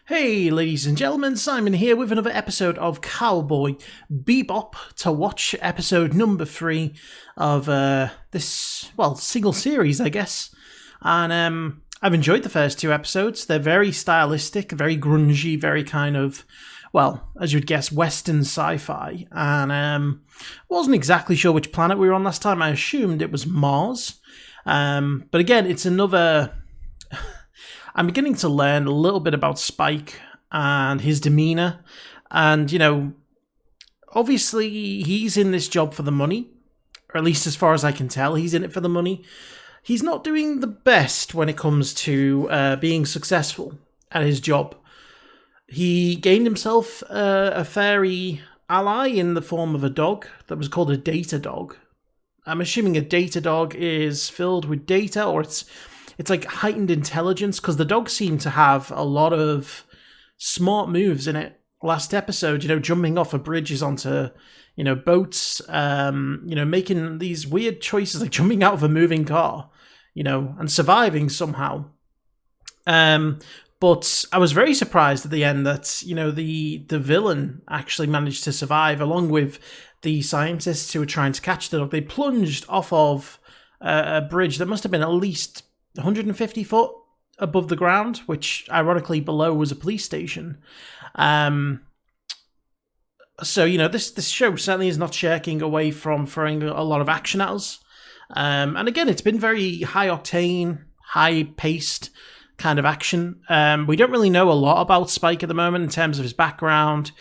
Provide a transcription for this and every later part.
Hey ladies and gentlemen, Simon here with another episode of Cowboy Bebop to watch episode number 3 of this, well, single series I guess. And I've enjoyed the first 2 episodes. They're very stylistic, very grungy, very kind of, well, as you'd guess, Western sci-fi. And wasn't exactly sure which planet we were on last time. I assumed it was Mars. But again, it's another... I'm beginning to learn a little bit about Spike and his demeanor. And, you know, obviously he's in this job for the money, or at least as far as I can tell, he's in it for the money. He's not doing the best when it comes to being successful at his job. He gained himself a fairy ally in the form of a dog that was called a data dog. I'm assuming a data dog is filled with data, or it's like heightened intelligence, because the dog seemed to have a lot of smart moves in it. Last episode, you know, jumping off of bridges onto, you know, boats, you know, making these weird choices, like jumping out of a moving car, you know, and surviving somehow. But I was very surprised at the end that, you know, the villain actually managed to survive, along with the scientists who were trying to catch the dog. They plunged off of a bridge that must have been at least 150 foot above the ground, which ironically below was a police station. So, you know, this show certainly is not shirking away from throwing a lot of action at us. And again, it's been very high octane, high paced kind of action. We don't really know a lot about Spike at the moment in terms of his background,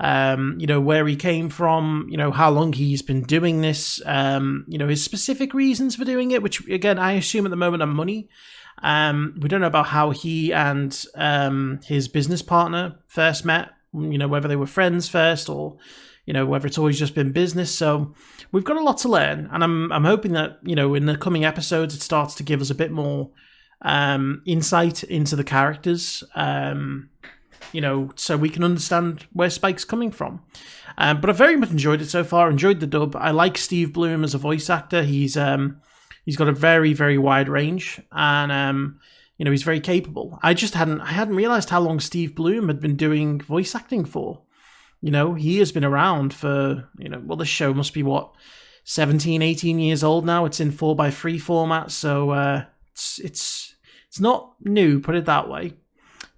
you know, where he came from, you know, how long he's been doing this, you know, his specific reasons for doing it, which again, I assume at the moment are money. We don't know about how he and his business partner first met, you know, whether they were friends first or, you know, whether it's always just been business. So we've got a lot to learn, and I'm hoping that, you know, in the coming episodes, it starts to give us a bit more insight into the characters, you know, so we can understand where Spike's coming from. But I've very much enjoyed it so far. Enjoyed the dub. I like Steve Bloom as a voice actor. He's got a very, very wide range, and you know, he's very capable. I hadn't realized how long Steve Bloom had been doing voice acting for. You know, he has been around for, you know, well, this show must be what, 17, 18 years old now. It's in 4:3 format, so it's not new, put it that way.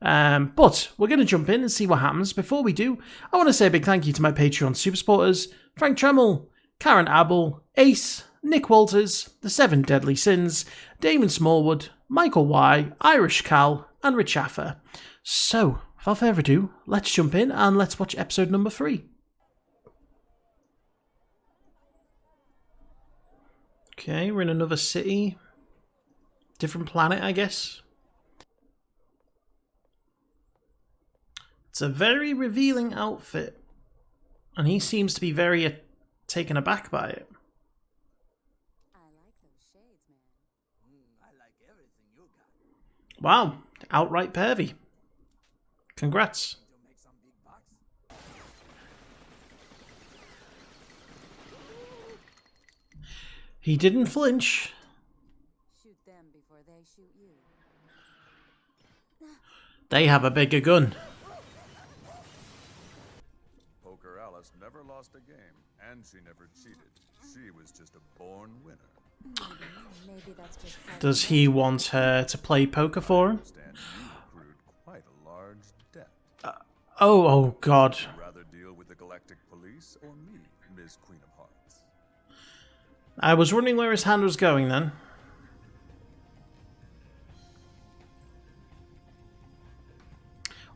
But we're going to jump in and see what happens. Before we do, I want to say a big thank you to my Patreon super supporters: Frank Tremel, Karen Abel, Ace, Nick Walters, The 7 Deadly Sins, Damon Smallwood, Michael Y, IrishCal, and Richafa. So, without further ado, let's jump in and let's watch episode number 3. Okay, we're in another city. Different planet, I guess. It's a very revealing outfit, and he seems to be very taken aback by it. I like those shades, man. I like everything you got. Wow, outright pervy. Congrats. You'll make some big bucks. He didn't flinch. Shoot them before they shoot you. They have a bigger gun. Poker Alice never lost a game, and she never cheated. She was just a born winner. Maybe that's just part Does he want her to play poker for him? Understand you accrued quite a large debt. Oh God. Would you rather deal with the Galactic Police or me, Ms. Queen of Hearts? I was wondering where his hand was going then.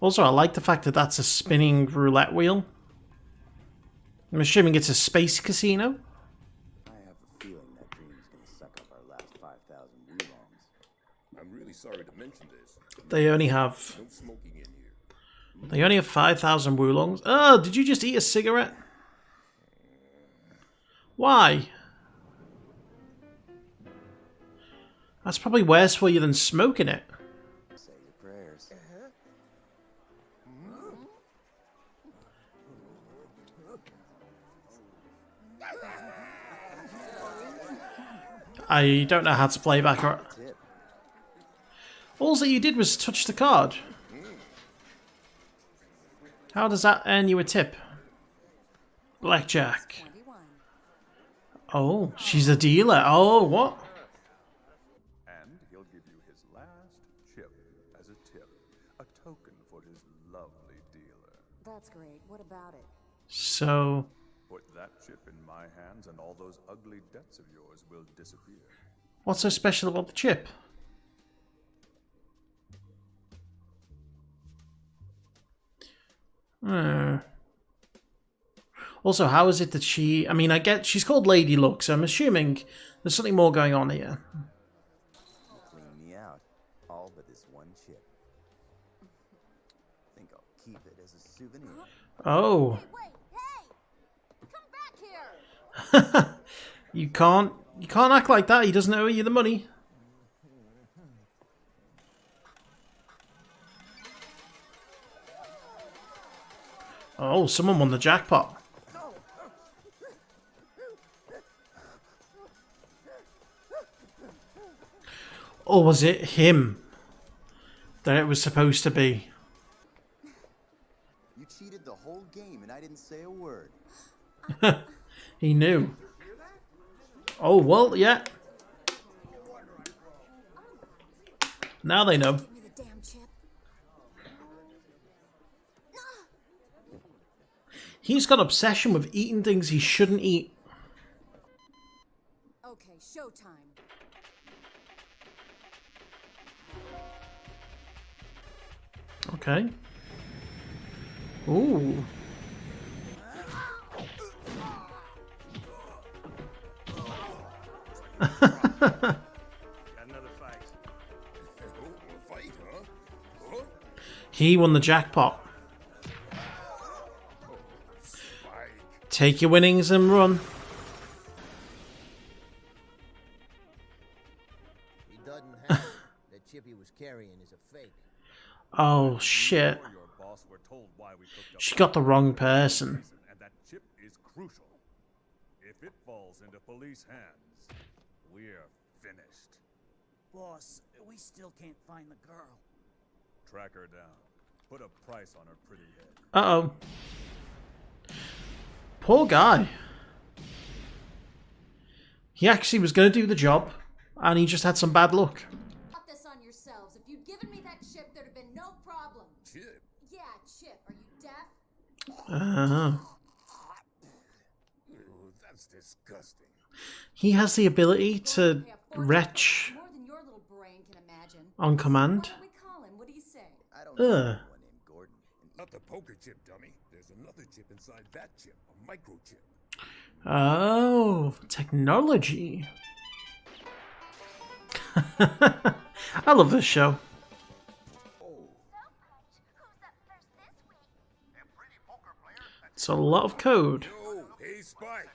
Also, I like the fact that that's a spinning roulette wheel. I'm assuming it's a space casino. I have a feeling that dream is going to suck up our last 5,000 wulongs. I'm really sorry to mention this. They only have No smoking in here. 5,000 wulongs. Oh, did you just eat a cigarette? Why? That's probably worse for you than smoking it. Say your prayers. I don't know how to play back. All that you did was touch the card. How does that earn you a tip? Blackjack. 21. Oh, she's a dealer. Oh, what? And he'll give you his last chip as a tip, a token for his lovely dealer. That's great. What about it? So, Put that chip in my hands and all those ugly debts of yours will disappear. what's so special about the chip? Also, how is it that she... I mean, I get she's called Lady Luck, so I'm assuming there's something more going on here. Clean me out. All but this one chip. Think I'll keep it as a souvenir. Oh. Wait, hey! Come back here! You can't act like that. He doesn't owe you the money. Oh, someone won the jackpot. Or was it him that it was supposed to be? You cheated the whole game and I didn't say a word. He knew. Oh, well, yeah. Now they know. Give me the damn chip. He's got obsession with eating things he shouldn't eat. Okay, showtime. Okay. Ooh. Got another fight. Oh, a fight, huh? Huh? He won the jackpot. Spike. Take your winnings and run. He doesn't have it. That chip he was carrying is a fake. Oh, shit. Before your boss were told why we cooked up She got the wrong person. and that chip is crucial. If it falls into police hands, we're finished. Boss, we still can't find the girl. Track her down. Put a price on her pretty head. Uh-oh. Poor guy. He actually was going to do the job, and he just had some bad luck. Got this on yourselves. If you'd given me that chip, there'd have been no problem. Chip. Yeah, chip. Are you deaf? Oh. Ooh, that's disgusting. He has the ability to Pay a fortune retch more than your little brain can imagine. on command. What do we call him? What do you say? I don't know Ugh. anyone named Gordon. Not the poker chip, dummy. There's another chip inside that chip, a microchip. Oh, technology. I love this show. It's a lot of code. Oh, hey, Spike.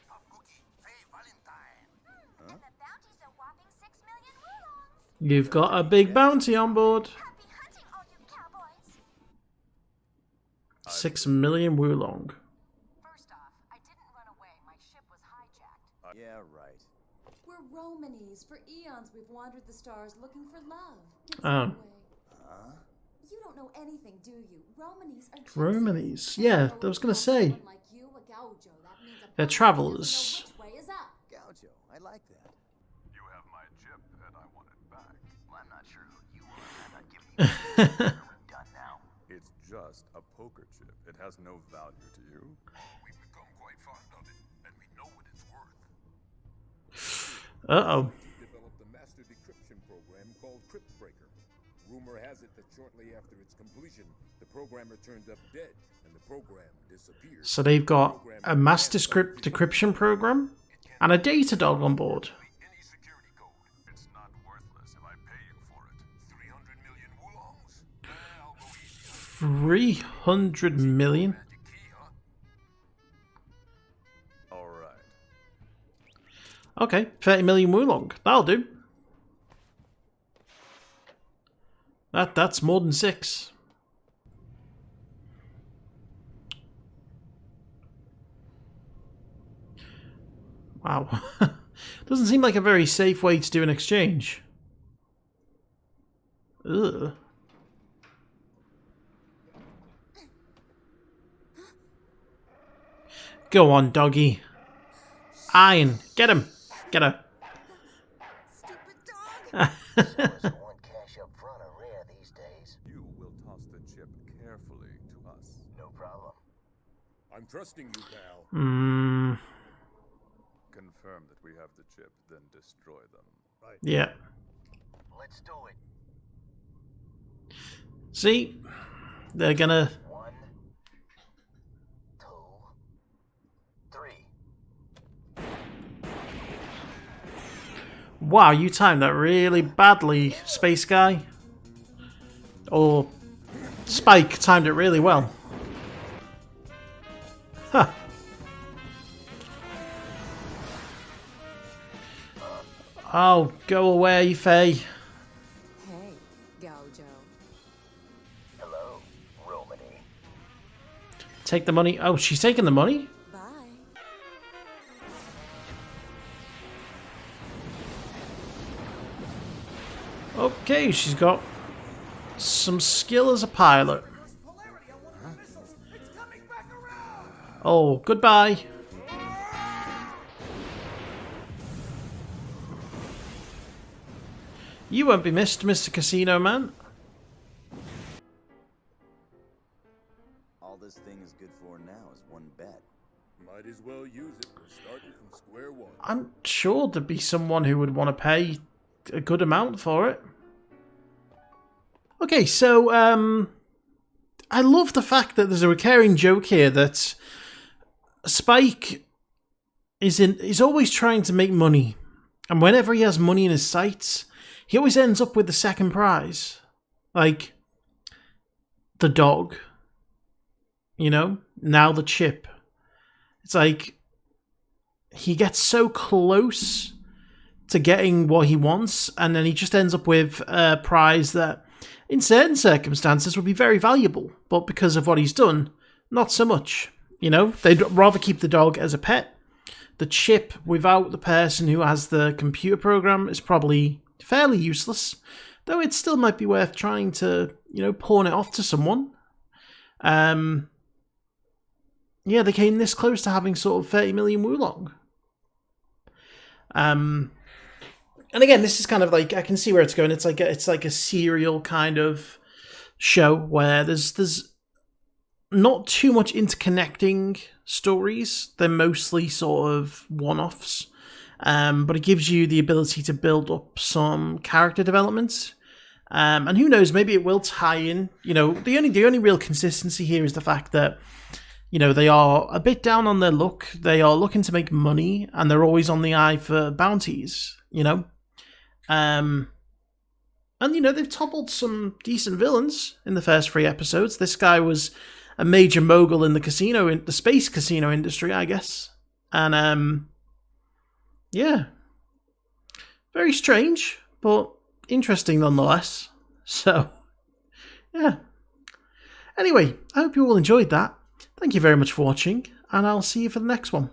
You've got a big bounty on board. 6 million Wulong. First off, I didn't run away. My ship was hijacked. Yeah, right. We're Romanies. For eons, we've wandered the stars looking for love. It's Oh. that way. You don't know anything, do you? Romanies are gypsies. Romanies. Yeah, I was gonna say. Someone like you, a gaucho. That means a They're person travelers. doesn't know which way is up. Gaucho. I like that. You have my chip, and I want it back. Well, I'm not sure who you are. I'm not giving you anything. We're done now. It's just a poker chip. It has no value to you. We've become quite fond of it, and we know what it's worth. Uh-oh. We developed a master decryption program called Crypt Breaker. Rumor has it that shortly after its completion, the programmer turned up dead, and the program disappeared. So they've got a master script decryption program and a data dog on board. Any security code. It's not worthless if I pay you for it. 300 million wulongs. I'll go 300 million? magic key, huh? All right. Okay, 30 million Wulong. That'll do. That's more than 6. Wow. Doesn't seem like a very safe way to do an exchange. Ugh. Go on, doggy. Iron. Get him. Get her. Stupid dog! Someone want cash up front are rare these days. You will toss the chip carefully to us. No problem. I'm trusting you, pal. Confirm that we have the chip, then destroy them. Right. Yeah. Let's do it. See? They're gonna... 1, 2, 3. Wow, you timed that really badly, Space Guy. Or Spike timed it really well. Huh. Oh, go away, Faye. Hey, Gojo. Hello, Romany. Take the money. Oh, she's taking the money? Bye. Okay, she's got some skill as a pilot. Oh, goodbye. You won't be missed, Mr. Casino Man. All this thing is good for now is one bet. Might as well use it. We're starting from square one. I'm sure there'd be someone who would want to pay a good amount for it. Okay, so I love the fact that there's a recurring joke here that Spike is always trying to make money, and whenever he has money in his sights, he always ends up with the second prize, like the dog. You know, now the chip. It's like he gets so close to getting what he wants, and then he just ends up with a prize that in certain circumstances would be very valuable, but because of what he's done, not so much. You know, they'd rather keep the dog as a pet. The chip without the person who has the computer program is probably fairly useless, though it still might be worth trying to, you know, pawn it off to someone. Yeah, they came this close to having sort of 30 million wulong. And again, this is kind of like, I can see where it's going. It's like a serial kind of show where there's not too much interconnecting stories. They're mostly sort of one-offs. But it gives you the ability to build up some character development. And who knows, maybe it will tie in. You know, the only real consistency here is the fact that, you know, they are a bit down on their luck. They are looking to make money, and they're always on the eye for bounties, you know. And, you know, they've toppled some decent villains in the first 3 episodes. This guy was a major mogul in the space casino industry, I guess. And, yeah. Very strange, but interesting nonetheless. So, yeah. Anyway, I hope you all enjoyed that. Thank you very much for watching, and I'll see you for the next one.